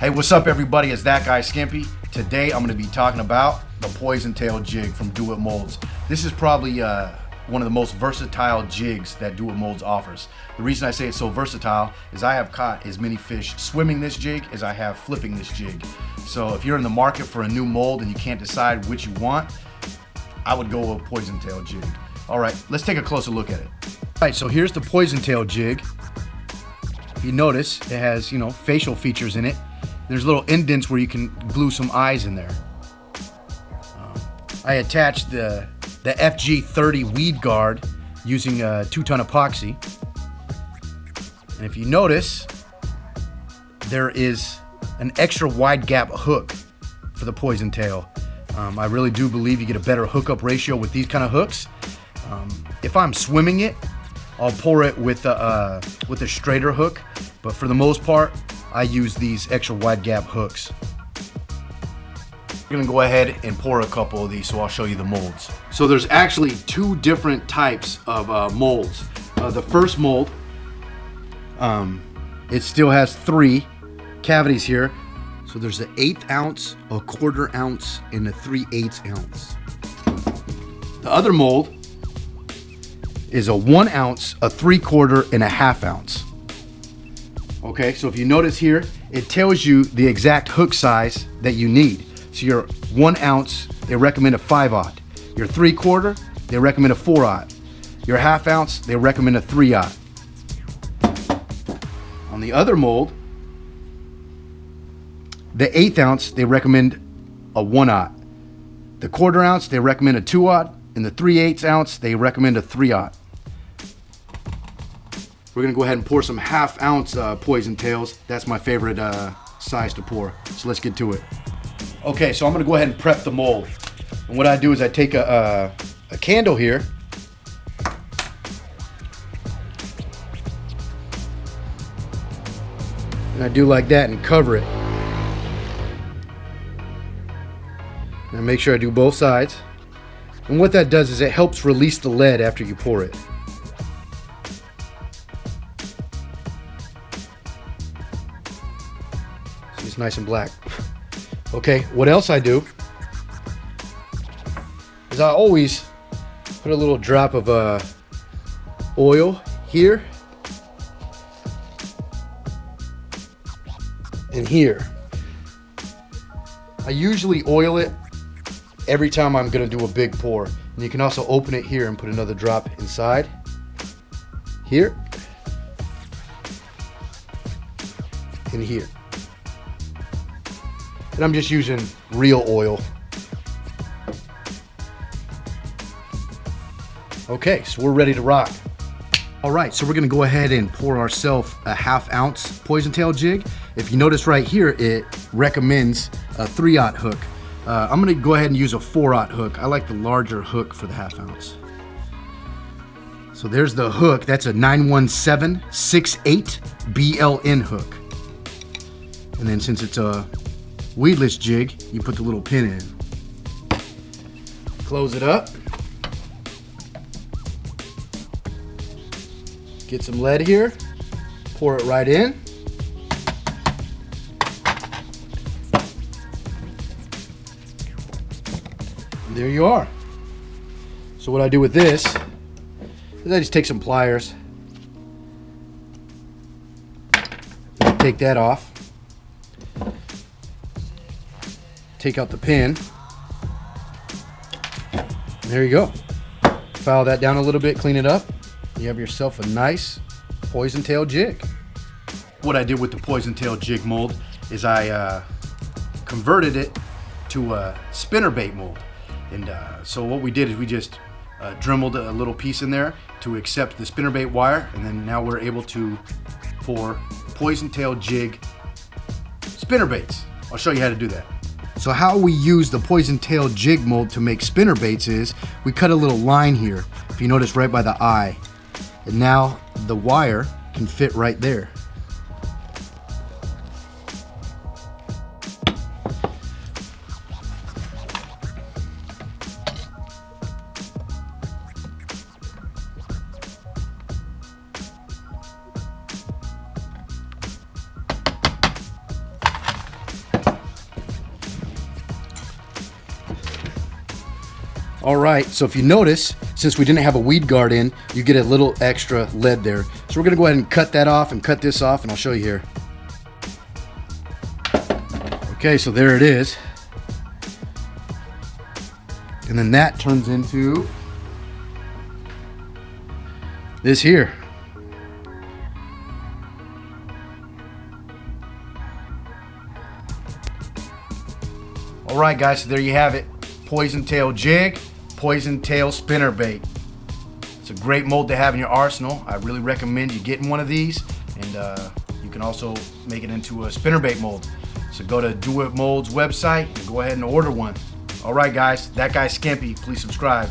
Hey, what's up everybody? It's that guy Skimpy. Today I'm going to be talking about the Poison Tail Jig from Do It Molds. This is probably one of the most versatile jigs that Do It Molds offers. The reason I say it's so versatile is I have caught as many fish swimming this jig as I have flipping this jig. So if you're in the market for a new mold and you can't decide which you want, I would go with Poison Tail Jig. All right, let's take a closer look at it. All right, so here's the Poison Tail Jig. If you notice, it has, facial features in it. There's little indents where you can glue some eyes in there. I attached the FG30 weed guard using a 2-ton epoxy. And if you notice, there is an extra wide gap hook for the Poison Tail. I really do believe you get a better hookup ratio with these kind of hooks. If I'm swimming it, I'll pour it with a straighter hook, but for the most part, I use these extra wide gap hooks. We're gonna go ahead and pour a couple of these, so I'll show you the molds. So there's actually two different types of molds. The first mold, it still has 3 cavities here. So there's an 1/8 ounce, a 1/4 ounce, and a 3/8 ounce. The other mold is a 1 ounce, a 3/4, and a 1/2 ounce. Okay, so if you notice here, it tells you the exact hook size that you need. So your 1 ounce, they recommend a 5/0. Your 3/4, they recommend a 4/0. Your 1/2 ounce, they recommend a 3/0. On the other mold, the 1/8 ounce, they recommend a 1/0. The 1/4 ounce, they recommend a 2/0. And the 3/8 ounce, they recommend a 3/0. We're gonna go ahead and pour some 1/2 ounce Poison Tails. That's my favorite size to pour. So let's get to it. Okay, so I'm gonna go ahead and prep the mold. And what I do is I take a candle here. And I do like that and cover it. And I make sure I do both sides. And what that does is it helps release the lead after you pour it. See, it's nice and black. Okay, what else I do is I always put a little drop of oil here and here. I usually oil it every time I'm gonna do a big pour. And you can also open it here and put another drop inside here and here. And I'm just using real oil. Okay, so we're ready to rock. All right, so we're gonna go ahead and pour ourselves a 1/2 ounce Poison Tail Jig. If you notice right here, it recommends a 3/0 hook. I'm gonna go ahead and use a 4/0 hook. I like the larger hook for the 1/2 ounce. So there's the hook. That's a 91768 BLN hook. And then since it's a weedless jig, you put the little pin in. Close it up. Get some lead here. Pour it right in. There you are. So what I do with this is I just take some pliers, take that off, take out the pin, and there you go. File that down a little bit, clean it up. You have yourself a nice Poison Tail Jig. What I did with the Poison Tail Jig mold is I converted it to a spinnerbait mold. And so what we did is we just dremeled a little piece in there to accept the spinnerbait wire, and then now we're able to pour Poison Tail Jig spinnerbaits. I'll show you how to do that. So how we use the Poison Tail Jig mold to make spinnerbaits is we cut a little line here, if you notice, right by the eye. And now the wire can fit right there. All right, so if you notice, since we didn't have a weed guard in, you get a little extra lead there. So we're gonna go ahead and cut that off and cut this off, and I'll show you here. Okay, so there it is. And then that turns into this here. All right, guys, so there you have it. Poison Tail Jig, Poison Tail Spinnerbait. It's a great mold to have in your arsenal. I really recommend you getting one of these, and you can also make it into a spinnerbait mold. So go to Do It Mold's website and go ahead and order one. All right, guys, that guy's Skimpy. Please subscribe.